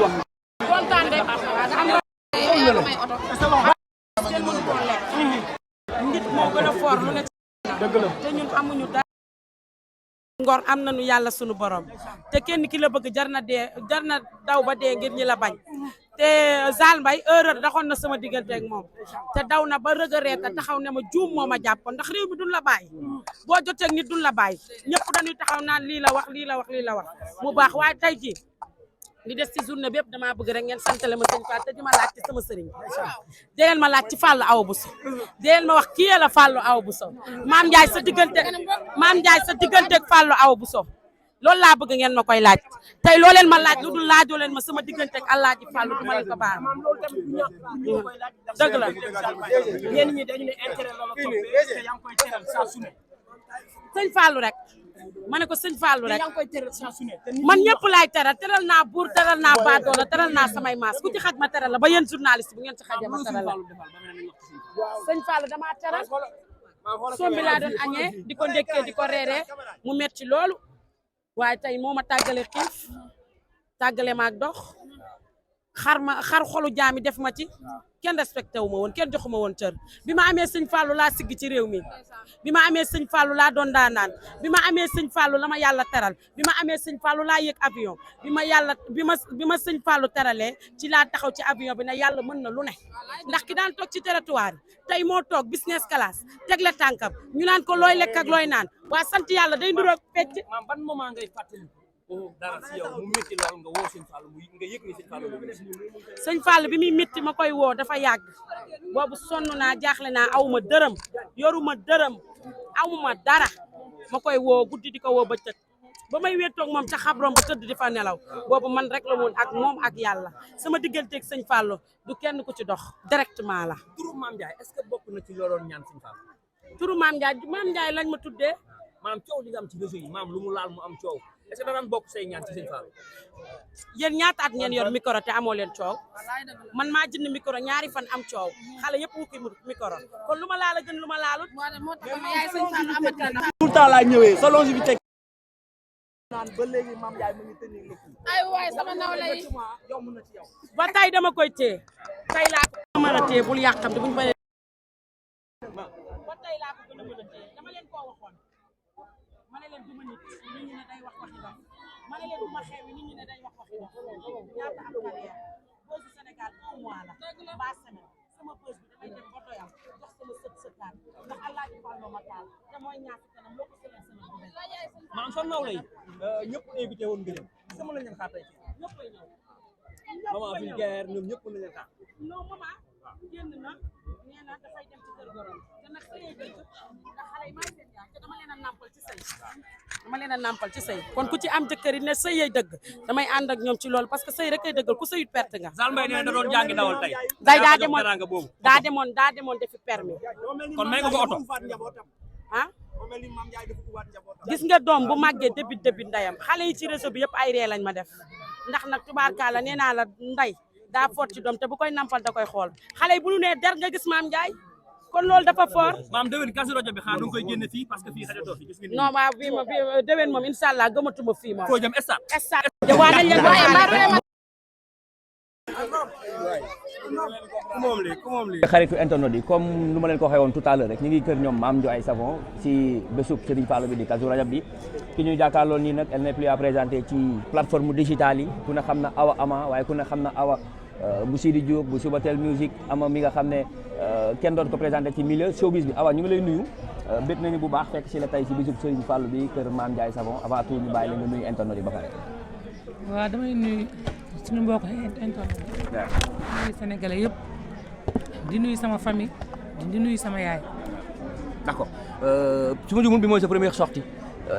wax. kontaan rek xam nga may oto kenn mënu ko lekk nit moo gën a fort lu ne dëgg la te ñun amuñu dara ngor am nañu yàlla sunu borom te kenn ki la bëgg jar na daw ba dee ngir ñi la bañ te Zal Mbaye erreur daxoon na sama diggante ak moom te daw na ba regret taxaw ne ma juum moo ma jàppoon ndax réew mi duñ la bàyyi boo jotee ak nit duñ la bàyyi ñëpp dañuy taxaw naan lii la wax mu baax waaye tey jii li des ci journée bépp damaa bëgg rek ngeen santale ma sëñ Fall te di ma laaj ci sama sëriñ dee leen ma laaj ci Fallou Awa Bousso dee leen ma wax kii la Fallou Awa Bousso Maam Ndiaye sa diggante ak Fallou Awa Bousso loolu laa bëgg ngeen ma koy laaj tey loo leen ma laaj lu dul laajoo leen ma sama diggante ak Alaaji Fallou du ma leen ko baal dëgg la ñenn ñi dañu ne intérêt la toppee te yaa ngi koy teral saa su ne. sëñ Fallou rek ma ne ko sëñ Fallou rek yaa ngi koy teral saa su ne. man ñëpp laay teral naa buur teral naa baadoola teral naa samay maas ku ci xaj ma teral la ba yéen journaliste bu ngeen ci xajee ma teral la sëñ Fallou damaa teral sombi laa doon añee di ko ndekkee di ko reeree mu metti loolu waaye tey moo ma tàggale xiif tàggale ma ak dox xar xolu jaami def ma ci kenn respecté wu ma woon kenn joxuma woon cër bi ma amee sëñ Fallou laa sigg ci réew mi bi ma amee sëñ Fallou laa doon daanaan bi ma amee sëñ Fallou la ma yàlla teral bi ma amee sëñ Fallou laa yëg avion bi ma sëñ Fallou teralee ci laa taxaw ci avion bi ne yàlla mën na lu ne ndax ki daan toog ci territoire tey moo toog business class tegle tànkam ñu naan ko looy lekk ak looy naan waa sant yàlla day nduroog fecc ban moment ngay fàttali dara si yow mu métti lool nga woo sëñ Fallou nga yëg ni sëñ Fallou sëñ Fallou bi muy métti ma koy woo dafa yàgg boobu sonn naa jaaxle naa awuma dërëm yoruma dërëm awuma dara ma koy woo guddi di ko woo bëccëg ba may wéetoog moom ca xabrom ba tëdd di fa nelaw boobu man rek la woon ak moom ak yàlla sama digganteeg sëñ Fallou du kenn ku ci dox directement la. turu Maam Ndiaye est-ce que bokk na ci looloon ñaan sëñ Fallou. turu Maam Ndiaye lañ ma tuddee. maanaam coow li nga am ci réseau yi maam lu mu laal mu am coow est-ce que da daan bokk say ñaan ci sëñ Fallou. yéen ñaata at ngeen yor micro te amoo leen coow man maa jënd micro ñaari fan am coow xale yëpp wukki micro kon lu ma laal a gën lu ma laalut. tout le temps laa ñëwee sa longévité naan ba léegi Maam Ndiaye mu ngi tenir le coup. ay waay sama nawle yi yomb na ci yow. ba tey dama koy téye tey laa ko mën a téye bul yàqam te buñ ba tey laa ko gën a mën a téye dama leen koo waxoon ma ne leen du ma nit ñi ne day wax waxi dox ma ne leen du ma xewi nit ñi ne day wax waxi dox ñaata am carrière boosu Sénégal 1 mois la ba semaine sama bës bi damay dem ba doyal jox sama sëtaat ndax Alaaji Fallou ma taal te mooy ñaata kanam loo ko sëlee sama bu dee maanaam sa nawle yi ñëpp invité woon nga dem sama la ñu xaar tey ñëpp ay ñëw maman vulgaire ñoom ñëpp la ñu xaar. non maman génn na nee na dafay dem ci kër gorom te nag sëyee dëgg ndax xale yi maay seen yaay te dama leen a nàmpal ci sëy ci sëy kon ku ci am jëkkër yi ne sëyee dëgg damay ànd ak ñoom ci loolu parce que sëy rek ay dëggal ku sëyut perte nga. Zal Mbaye nee na doon jàngi dawal tey. daa demoon defi permis kon may nga ko oto. ah gis nga doom bu màggee débit ndayam xale yi ci réseau bi yëpp ay ree lañ ma def ndax nag tubaarkaala nee naa la nday daa fort ci doom te bu koy nampal da koy xool xale yi bu ñu nee der nga gis Maam Ndiaye kon loolu dafa fort. maam déwén Kazu Rajab bi xanaa du nga koy génne fii parce que fii xajatoo fi gis nga. non waaw bii ma déwén moom incha allah gëmatuma fii moom. koo jëm stade. waa nañ leen xaritu internet yi comme nu ma leen ko waxee woon tout à l'heure rek ñu ngi kër ñoom Mame Ndiaye Savon ci bésub Serigne Fallou bi di Kazu Rajab bi ki ñuy jàkkaarloo nii nag elle n'est plus à présenter ci plateforme digitale yi ku ne xam na Awa Ama waaye ku ne xam na Awa bu Sidi Diop bu Subatel Music Ama mi nga xam ne kenn doon ko présenté ci milieu showbiz bi Awa ñu ngi lay nuyu bét nañu bu baax fekk si la tey ci bésub Serigne Fallou bi kër Mame Ndiaye Savon avant tout ñu bàyyi la nga nuyu internet yi ba pare. waaw damay nuyu suñu mbokk internet nuyu sénégalais yëpp di nuyu sama famille di nuyu sama yaay. d'accord su ma jumul bi mooy sa première sortie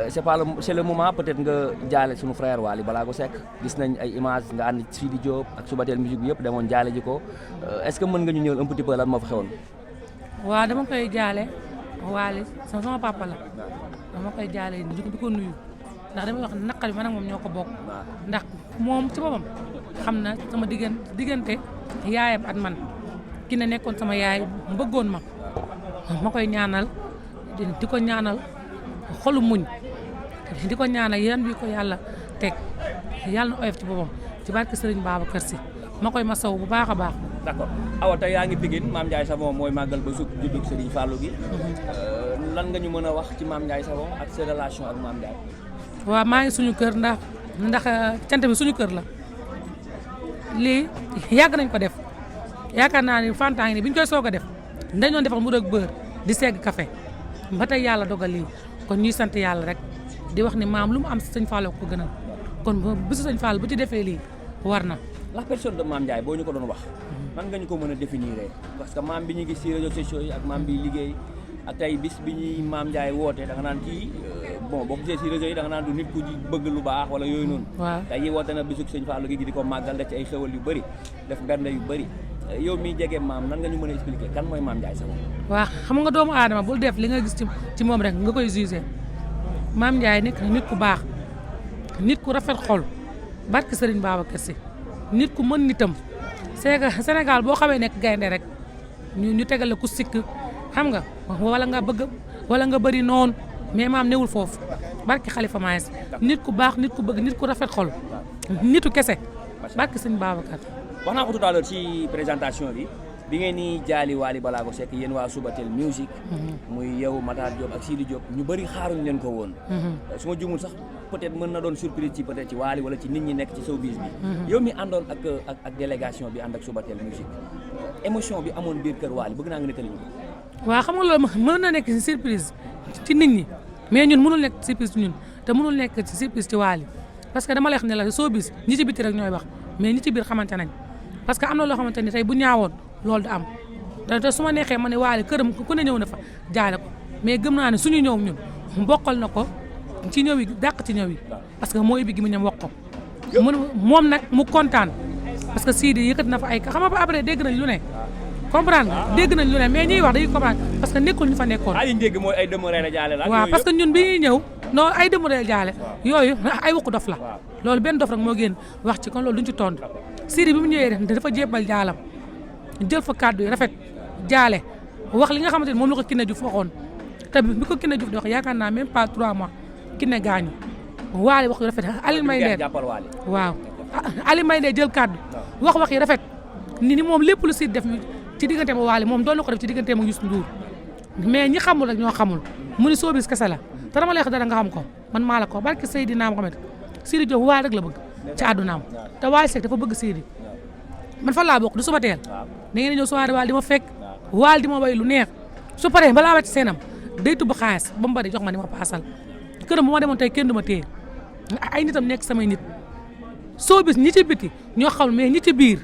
c'est le moment peut-être nga jaale suñu frère Wally Ballago Seck gis nañ ay images nga ànd ci Sidi Diop ak Subatel Musique bi yëpp demoon jaale ji ko est-ce que mën nga ñu ñëw un petit peu lan moo fa xewoon. waaw dama koy jaale Wally sama papa la dama koy jaale di ko nuyu ndax damay wax naqari man ak moom ñoo ko bokk ndax moom ci boppam xam na sama diggante yaayam at man ki ne nekkoon sama yaay mbëggoon ma koy ñaanal di ko ñaanal xolu muñ di ko ñaanal yan bi ko yàlla teg yàlla na oyof ci boppam ci barke Serigne Babacar Sy ma koy masaw bu baax a baax. d'accord Awa tey yaa ngi Pikine Mame Ndiaye Savon mooy màggal ba sukk juddug Serigne Fallou gi. lan nga ñu mën a wax ci Mame Ndiaye Savon ak sa relation ak Mame Ndiaye. waaw maa ngi suñu kër ndax cant bi suñu kër la lii yàgg nañ ko def yaakaar naa ni Fanta ngi ni bi ñu koy soog a def dañu doon defal mu rek beurre di segg café ba tey yàlla dogal lii kon ñuy sant yàlla rek di wax ni maam lu mu am sëñ Fallou ko gënal kon bisu sëñ Fallou bu ci defee lii war na. la personne de Mame Ndiaye boo ñu ko doon wax nan nga ñu ko mën a définir parce que maam bi ñu gis ci réseaux sociaux yi ak maam bi liggéey ak tey bis bi ñuy Mame Ndiaye woote da nga naan kii bon boo gisee ci réseaux yi da nga naan du nit ku ji bëgg lu baax wala yooyu noonu. waaw tey yi woote na bisu sëñ Fallou gi di ko màggal def ci ay xewal yu bëri def bernde yu bëri yow miy jege maam nan nga ñu mën a expliquer kan mooy Mame Ndiaye Savon. waaw xam nga doomu aadama bul def li nga gis ci moom rek nga koy jugé Mame Ndiaye nekk nit ku baax nit ku rafet xol barke Serigne Babacar Sy nit ku mën nitam Sénégal boo xamee nekk gaynde rek ñu tegal la ku sikk xam nga wala nga bëgg wala nga bëri noonu mais maam newul foofu barke Khalifa Maïs nit ku baax nit ku bëgg nit ku rafet xol nitu kese barke Serigne Babacar. wax naa ko tout à l'heure ci présentation bi ngeen ni jaali Wally Ballago Seck yéen waa Subatel Music muy yow Matar Diop ak Sidi Diop ñu bëri xaaruñ leen ko woon su ma jumul sax peut-être mën na doon surprise ci peut-être ci Wally wala ci nit ñi nekk ci showbiz bi yow mi àndoon ak délégation bi ànd ak Subatel Music émotion bi amoon biir kër Wally bëgg naa nga nettali ñu ko. waaw xam nga loolu mën na nekk ci surprise ci nit ñi mais ñun mënul nekk surprise ñun te mënul nekk ci surprise ci Wally parce que dama lay xam ne la showbiz ñi ci biti rek ñooy wax mais ñi ci biir xamante nañ parce que am na loo xamante ni tey bu ñaawoon loolu da am te su ma neexee ma ne Wally këram ku ne ñëw na fa jaale ko mais gëm naa ne suñu ñëw ñun bokkal na ko ci ñëw yi dàq ci ñëw yi parce que mooy bi gi mu ñam wax ko moom nag mu kontaan parce que Sidi yëkkat na fa ay xam nga après dégg nañ lu ne comprendre nga dégg nañ lu ne mais ñuy wax dañuy comprendre parce que nekkul ñu fa nekkoon waaw parce que ñun bi ñuy ñëw non ay demeuré jaale yooyu ay waxu dof la loolu benn dof rek moo génn wax ci kon loolu duñ ci tontu Sidi bi mu ñëwee dafa jébbal jaalam jël fa kàddu yi rafet jaale wax li nga xamante ni moom la ko Kiné Diouf waxoon te bi ko Kiné Diouf di wax yaakaar naa même pas 3 mois Kiné gaañu Wally wax yu rafet Aliou May Nder waaw Aliou May Nder jël kàddu wax yi rafet ni moom lépp lu Sidi def ci diggante ma Wally moom doon na ko def ci diggante ma Youssou Ndour mais ñi xamul rek ñoo xamul mu ni showbiz kese la te dama lay wax dara nga xam ko man maa la ko barke Seydina Mohamed Sidi Diop Wally rek la bëgg ci àddunaam te Wally Seck dafa bëgg Sidi man fan laa bokk du Subatel da ngeen ñëw soirée Wally di ma fekk Wally di ma way lu neex su paree balaa wàcc seenam day tubb xaalis ba mu bari jox ma di ma paasal këram bu ma demoon tey kenn du ma téye ay nitam nekk samay nit showbiz ñi ci biti ñoo xamul mais ñi ci biir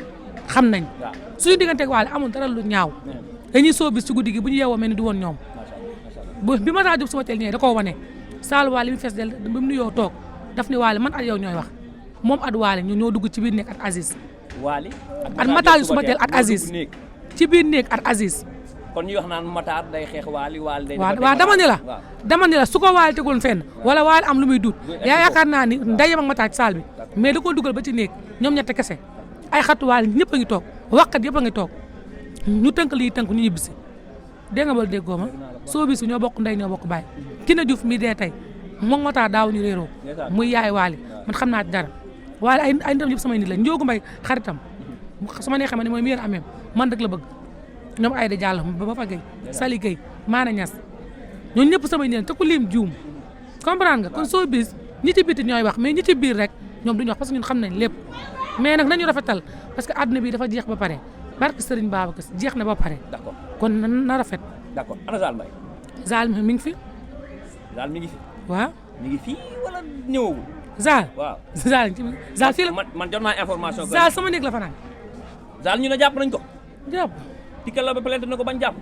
xam nañ suñu digganteeg Wally amul dara lu ñaaw dañuy showbiz ci guddi gi bu ñu yeewoo mel ni du woon ñoom bi ma taa jóg Subatel ñëwee da koo wane saal Wally mi fees del bi mu nuyoo toog daf ni Wally man at yow ñooy wax moom at Wally ñu ñoo dugg ci biir nekk at Aziz Wally at Matar Subatel at Aziz ci biir néeg at Aziz kon ñuy wax naan Matar day xeex Wally day waaw dama ni la su ko Wally tegoon fenn wala Wally am lu muy duut yaakaar naa ni ndeyam ak Matar ci saal bi mais da koo dugal ba ci néeg ñoom ñett kese ay xatu Wally ñëpp a ngi toog waxkat yëpp a ngi toog ñu tënk lii tënk ñu ñibbisi dégg nga ba déggoo ma soo bis ñoo bokk ndey ñoo bokk baay Kiné Diouf mi dee tey moom Matar daaw ñu réeroo muy yaay Wally man xam naa ci dara Wally ay ndam yëpp samay nit la Njoogu Mbay xaritam su ma neexee ma ne mooy meilleur amem man rek la bëgg ñoom Aïda Diallo ba fa gay Sali Gueye Maana Niass ñooñu ñëpp samay nit te ku lim juum comprendre nga kon soo bis ñi ci biti ñooy wax mais ñi ci biir rek ñoom duñu wax parce que ñun xam nañ lépp mais nag nañu rafetal parce que àdduna bi dafa jeex ba pare barke Serigne Babacar jeex na ba pare. d'accord kon na rafet. d'accord ana Zal Mbaye. Zal mi ngi fi. Zal mi ngi fi. waaw mi ngi fi wala ñëwagul. Zal waaw Zal fii la. man jot naa information. Zal sama néeg la fanaan. Zal ñu ne jàpp nañ ko. jàpp. dikkal la ba plainte na ko bañ jàpp.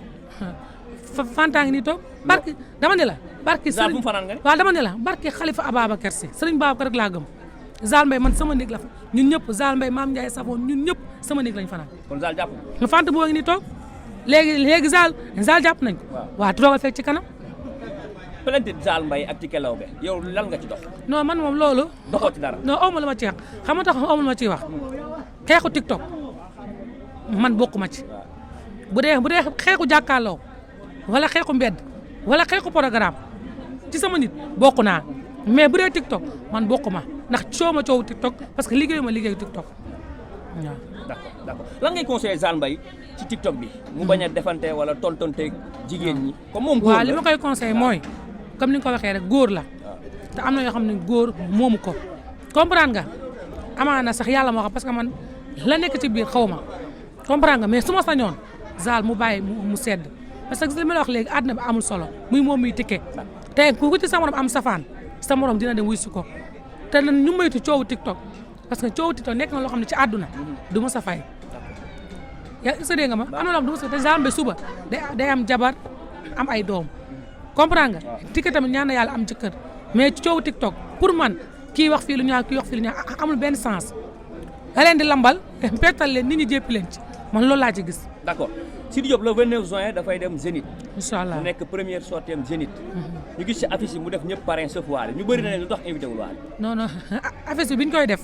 Fanta ngi nii toog. barke dama ne la. barke Zal fu mu fanaan nga ne. waaw dama ne la barke Khalifa Ababacar Sy Serigne Babacar rek laa gëm. Zal Mbaye man sama néeg la fa ñun ñëpp Zal Mbaye Mame Ndiaye Savon ñun ñëpp sama néeg lañ fanaan. kon Zal jàpp na. Fanta boo ngi nii toog léegi Zal jàpp nañ ko. waaw toogal fekk ci kanam. plainte Zal Mbaye ak Tické Laobé yow lan nga ci dox. non man moom loolu. doxoo ci dara. non awma lu ma ci wax xam nga tax awma lu ma ciy wax. xeexu TikTok man bokkuma ci. bu dee xeexu jàkkaarloo wala xeexu mbedd wala xeexu programme ci sama nit bokk naa mais bu dee TikTok man bokkuma ndax coow ma coow TikTok parce que liggéeyu ma liggéeyu TikTok. waaw. d'accord lan ngay conseiller Zale Mbaye ci TikTok bi. mu bañ a defante wala tontonteeg jigéen ñi. comme moom góor la waaw li ma koy conseiller mooy comme ni nga ko waxee rek góor la. te am na yoo xam ne góor moomu ko. comprendre nga amaana sax yàlla moo xam parce que man la nekk ci biir xaw ma comprendre nga mais su ma sañoon Zale mu bàyyi mu sedd parce que li ma la wax léegi àdduna bi amul solo muy moom muy tikke te ku ci sa morom am safaan sa morom dina dem wuy si ko te nan ñu moytu coowu TikTok parce que coowu TikTok nekk na loo xam ne ci àdduna du ma sa fay yaa ngi dégg nga ma am na loo xam du ma sa te Zale Mbaye suba day am jabar am ay doom comprendre nga tikke tamit ñaan na yàlla am jëkkër mais coowu TikTok pour man kii wax fii lu ñaaw kii wax fii lu ñaaw amul benn sens da leen di lambal pettal leen nit ñi jéppi leen ci man loolu laa ci gis. d'accord Sidy Diop le 29 juin dafay dem Zénith. incha allah mu nekk première sortie am Zénith. ñu gis ci affiche yi mu def ñëpp parrain sauf Wally ñu bëri na leen lu tax invité wul Wally. non affiche bi ñu koy def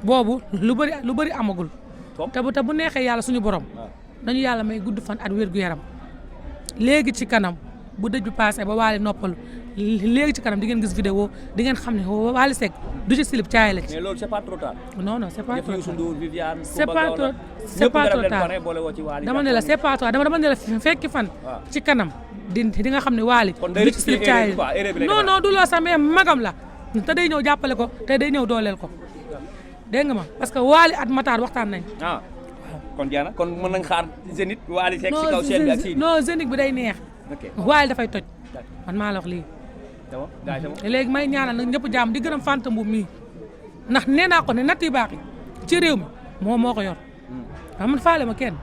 boobu lu bëri amagul. te bu neexee yàlla suñu borom. dañu yàlla may gudd fan at wér gu yaram léegi ci kanam bu dëj bi passé ba Wally noppalu léegi ci kanam di ngeen gis vidéo di ngeen xam ne Wally Seck du ci slip caay la ci. mais loolu c'est pas trop tard. non c'est pas trop tard. Viviane c'est pas trop tard dama ne la c'est pas trop dama ne la fekki fan. ci kanam di nga xam ne Wally du ci slip caay non du loo sax mais magam la te day ñëw jàppale ko te day ñëw dooleel ko dégg nga ma parce que Wally at Matar waxtaan nañ. kon jaana kon mën nañ xaar Zénith Wally Seck ci kaw scène bi ak Sidy. non Zénith bi day neex. Wally dafay toj man maa la wax lii. léegi may ñaanal nag ñëpp jàmm di gërëm Fanta Mbuub mii ndax nee naa ko ne natt yu baax yi ci réew mi moo ko yor man faale ma kenn